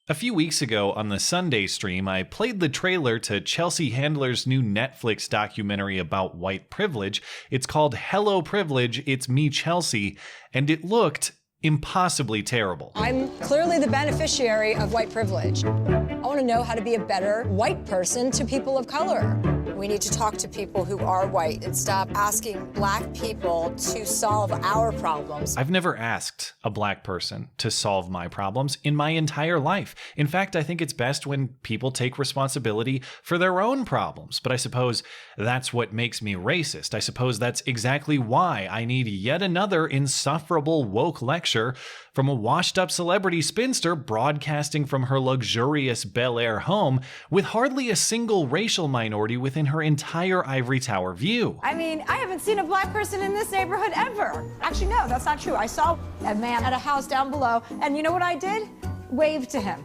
A few weeks ago on the Sunday stream, I played the trailer to Chelsea Handler's new Netflix documentary about white privilege. It's called Hello Privilege, It's Me, Chelsea, and it looked impossibly terrible. I'm clearly the beneficiary of white privilege. I want to know how to be a better white person to people of color. We need to talk to people who are white and stop asking black people to solve our problems. I've never asked a black person to solve my problems in my entire life. In fact, I think it's best when people take responsibility for their own problems. But I suppose that's what makes me racist. I suppose that's exactly why I need yet another insufferable woke lecture from a washed-up celebrity spinster broadcasting from her luxurious Bel Air home with hardly a single racial minority within her entire ivory tower view. I mean, I haven't seen a black person in this neighborhood ever. Actually, no, that's not true. I saw a man at a house down below, and you know what I did? Waved to him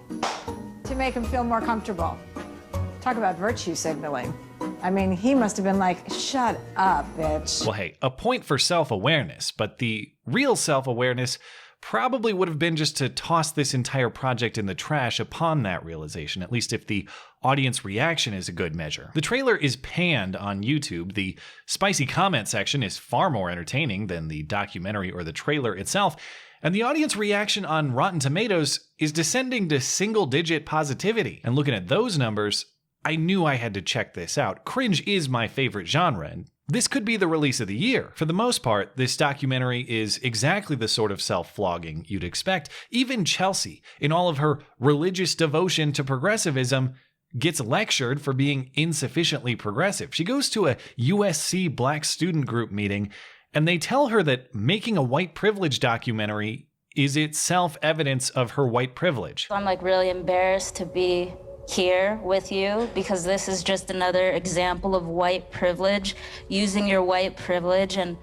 to make him feel more comfortable. Talk about virtue signaling. I mean, he must have been like, shut up, bitch. Well, hey, a point for self-awareness, but the real self-awareness probably would have been just to toss this entire project in the trash upon that realization, at least if the audience reaction is a good measure. The trailer is panned on YouTube. The spicy comment section is far more entertaining than the documentary or the trailer itself. And the audience reaction on Rotten Tomatoes is descending to single-digit positivity. And looking at those numbers, I knew I had to check this out. Cringe is my favorite genre, and this could be the release of the year. For the most part, this documentary is exactly the sort of self-flogging you'd expect. Even Chelsea, in all of her religious devotion to progressivism, gets lectured for being insufficiently progressive. She goes to a USC Black student group meeting, and they tell her that making a white privilege documentary is itself evidence of her white privilege. I'm like really embarrassed to be here with you because this is just another example of white privilege, using your white privilege, and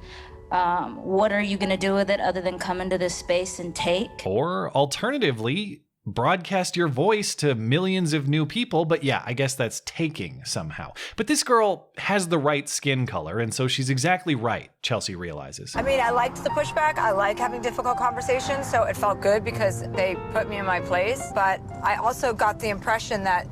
what are you gonna do with it other than come into this space and take? Or alternatively, broadcast your voice to millions of new people, but yeah, I guess that's taking somehow. But this girl has the right skin color, and so she's exactly right, Chelsea realizes. I mean, I liked the pushback. I like having difficult conversations, so it felt good because they put me in my place. But I also got the impression that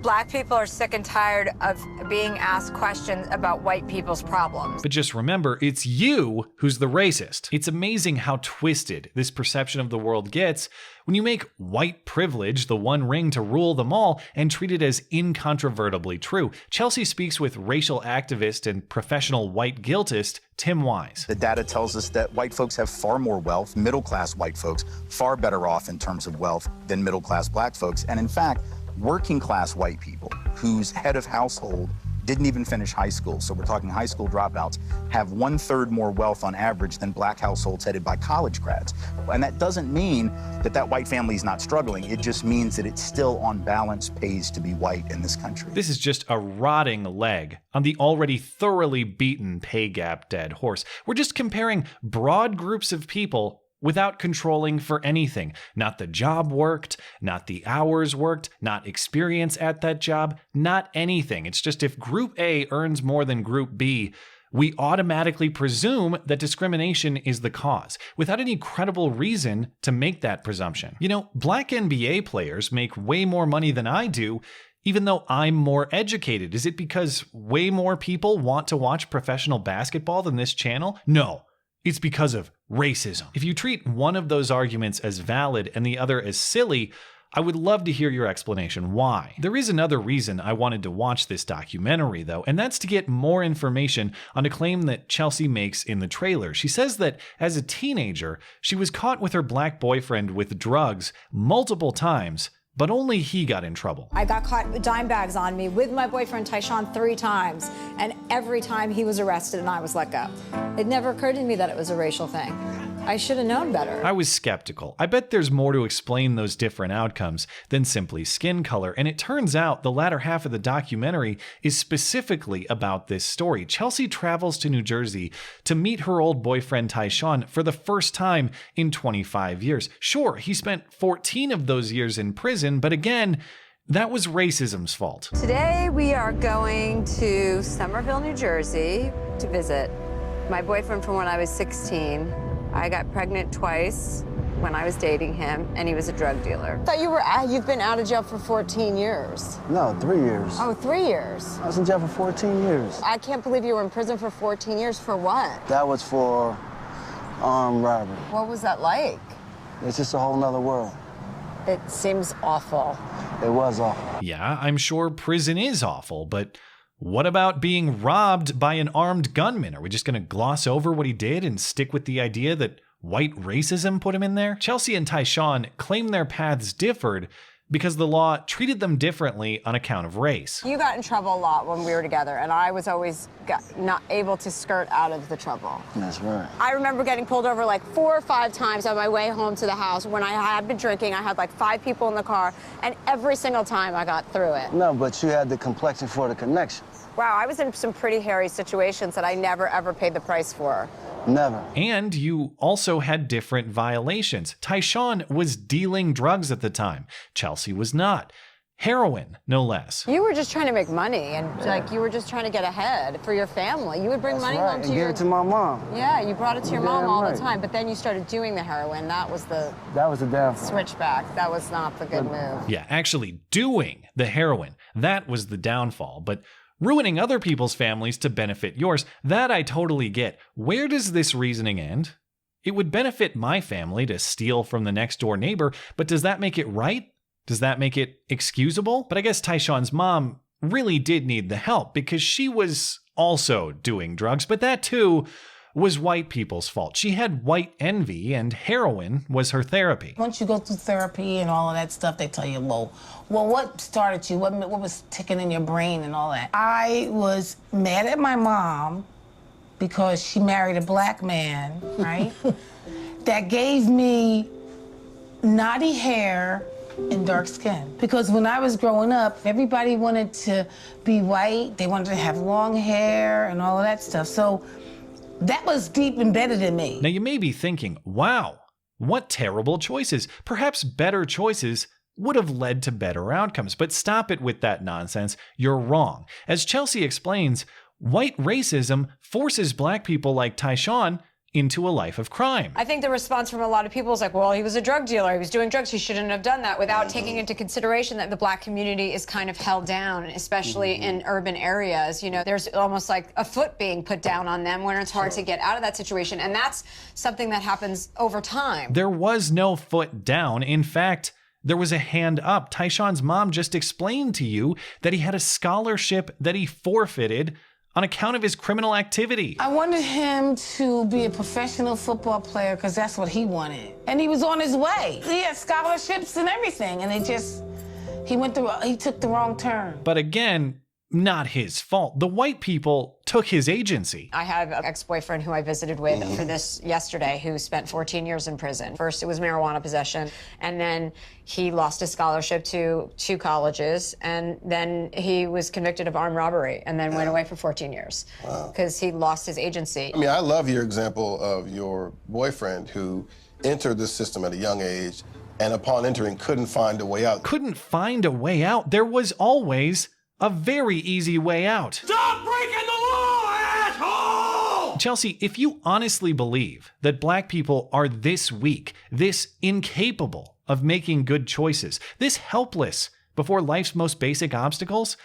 black people are sick and tired of being asked questions about white people's problems. But just remember, it's you who's the racist. It's amazing how twisted this perception of the world gets when you make white privilege the one ring to rule them all and treat it as incontrovertibly true. Chelsea speaks with racial activist and professional white guiltist Tim Wise. The data tells us that white folks have far more wealth, middle-class white folks, far better off in terms of wealth than middle-class black folks. And in fact, working-class white people whose head of household didn't even finish high school, so we're talking high school dropouts, have 1/3 more wealth on average than black households headed by college grads. And that doesn't mean that that white family is not struggling. It just means that it still, on balance, pays to be white in this country. This is just a rotting leg on the already thoroughly beaten pay gap dead horse. We're just comparing broad groups of people without controlling for anything. Not the job worked, not the hours worked, not experience at that job, not anything. It's just if Group A earns more than Group B, we automatically presume that discrimination is the cause, without any credible reason to make that presumption. You know, black NBA players make way more money than I do, even though I'm more educated. Is it because way more people want to watch professional basketball than this channel? No. It's because of racism. If you treat one of those arguments as valid and the other as silly, I would love to hear your explanation why. There is another reason I wanted to watch this documentary though, and that's to get more information on a claim that Chelsea makes in the trailer. She says that as a teenager, she was caught with her black boyfriend with drugs multiple times, but only he got in trouble. I got caught with dime bags on me with my boyfriend Tyshawn 3 times, and every time he was arrested and I was let go. It never occurred to me that it was a racial thing. I should have known better. I was skeptical. I bet there's more to explain those different outcomes than simply skin color, and it turns out the latter half of the documentary is specifically about this story. Chelsea travels to New Jersey to meet her old boyfriend Tyshawn for the first time in 25 years. Sure, he spent 14 of those years in prison, but again, that was racism's fault. Today we are going to Somerville, New Jersey to visit my boyfriend from when I was 16. I got pregnant twice when I was dating him, and he was a drug dealer. I thought you've been out of jail for 14 years. No, 3 years. Oh, 3 years. I was in jail for 14 years. I can't believe you were in prison for 14 years. For what? That was for armed robbery. What was that like? It's just a whole nother world. It seems awful. It was awful. Yeah, I'm sure prison is awful, but what about being robbed by an armed gunman? Are we just going to gloss over what he did and stick with the idea that white racism put him in there? Chelsea and Tyshawn claim their paths differed because the law treated them differently on account of race. You got in trouble a lot when we were together, and I was always not able to skirt out of the trouble. That's right. I remember getting pulled over like 4 or 5 times on my way home to the house. When I had been drinking, I had like 5 people in the car, and every single time I got through it. No, but you had the complexion for the connection. Wow, I was in some pretty hairy situations that I never, ever paid the price for. Never. And you also had different violations. Tyshawn was dealing drugs at the time. Chelsea was not. Heroin, no less. You were just trying to make money, and like you were just trying to get ahead for your family. You would bring money home to and your... give it to my mom. Yeah, you brought it to your mom all right. the time, but then you started doing the heroin. That was the downfall. switchback. That was not the good move. Yeah, actually doing the heroin, that was the downfall. But ruining other people's families to benefit yours, that I totally get. Where does this reasoning end? It would benefit my family to steal from the next door neighbor, but does that make it right? Does that make it excusable? But I guess Tyshawn's mom really did need the help because she was also doing drugs, but that too was white people's fault. She had white envy, and heroin was her therapy. Once you go through therapy and all of that stuff, they tell you, well, what started you? What was ticking in your brain and all that? I was mad at my mom because she married a black man, right? That gave me knotty hair and dark skin. Because when I was growing up, everybody wanted to be white. They wanted to have long hair and all of that stuff. So that was deep embedded in me. Now you may be thinking, wow, what terrible choices. Perhaps better choices would have led to better outcomes, but stop it with that nonsense. You're wrong. As Chelsea explains, white racism forces black people like Tyshawn into a life of crime. I think the response from a lot of people is like, well, he was a drug dealer, he was doing drugs, he shouldn't have done that, without taking into consideration that the black community is kind of held down, especially in urban areas. You know, there's almost like a foot being put down on them when it's hard to get out of that situation, and that's something that happens over time. There was no foot down. In fact, there was a hand up. Tyshawn's mom just explained to you that he had a scholarship that he forfeited on account of his criminal activity. I wanted him to be a professional football player because that's what he wanted. And he was on his way. He had scholarships and everything, and he took the wrong turn. But again, not his fault. The white people took his agency. I have an ex-boyfriend who I visited with for this yesterday who spent 14 years in prison. First it was marijuana possession, and then he lost his scholarship to 2 colleges, and then he was convicted of armed robbery and then went away for 14 years because he lost his agency. I mean, I love your example of your boyfriend who entered the system at a young age and upon entering couldn't find a way out. Couldn't find a way out. There was always a very easy way out. Stop breaking the law, asshole! Chelsea, if you honestly believe that black people are this weak, this incapable of making good choices, this helpless before life's most basic obstacles,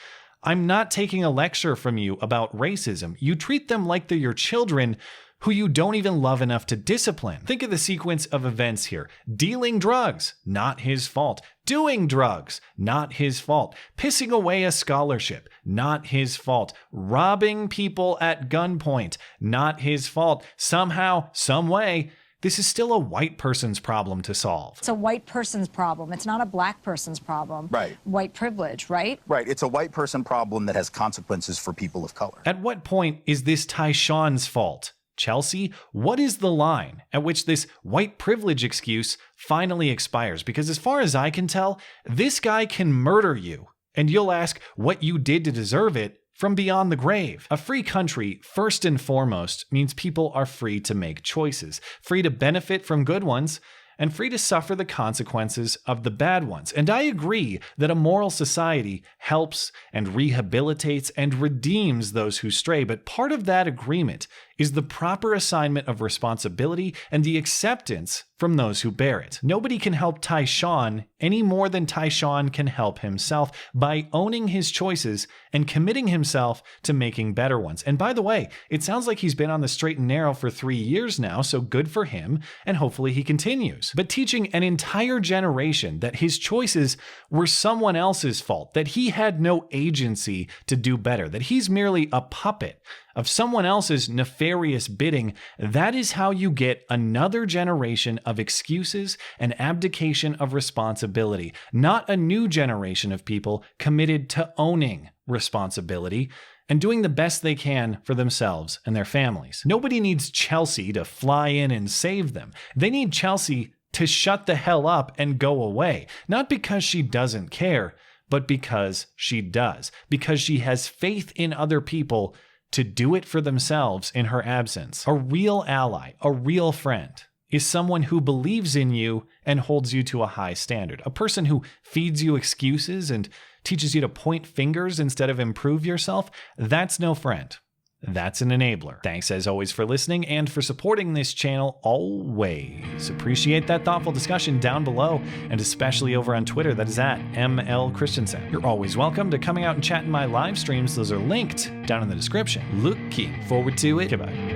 I'm not taking a lecture from you about racism. You treat them like they're your children who you don't even love enough to discipline. Think of the sequence of events here. Dealing drugs, not his fault. Doing drugs, not his fault. Pissing away a scholarship, not his fault. Robbing people at gunpoint, not his fault. Somehow, some way, this is still a white person's problem to solve. It's a white person's problem. It's not a black person's problem. Right. White privilege, right? Right. It's a white person problem that has consequences for people of color. At what point is this Tyshawn's fault? Chelsea, what is the line at which this white privilege excuse finally expires? Because as far as I can tell, this guy can murder you, and you'll ask what you did to deserve it from beyond the grave. A free country, first and foremost, means people are free to make choices, free to benefit from good ones, and free to suffer the consequences of the bad ones. And I agree that a moral society helps and rehabilitates and redeems those who stray, but part of that agreement is the proper assignment of responsibility and the acceptance from those who bear it. Nobody can help Tyshawn any more than Tyshawn can help himself by owning his choices and committing himself to making better ones. And by the way, it sounds like he's been on the straight and narrow for 3 years now, so good for him, and hopefully he continues. But teaching an entire generation that his choices were someone else's fault, that he had no agency to do better, that he's merely a puppet of someone else's nefarious bidding, that is how you get another generation of excuses and abdication of responsibility, not a new generation of people committed to owning responsibility and doing the best they can for themselves and their families. Nobody needs Chelsea to fly in and save them. They need Chelsea to shut the hell up and go away, not because she doesn't care, but because she does, because she has faith in other people to do it for themselves in her absence. A real ally, a real friend, is someone who believes in you and holds you to a high standard. A person who feeds you excuses and teaches you to point fingers instead of improve yourself, that's no friend. That's an enabler. Thanks as always for listening and for supporting this channel always. Appreciate that thoughtful discussion down below and especially over on Twitter. That is at ML Christiansen. You're always welcome to coming out and chat in my live streams. Those are linked down in the description. Looking forward to it. Goodbye.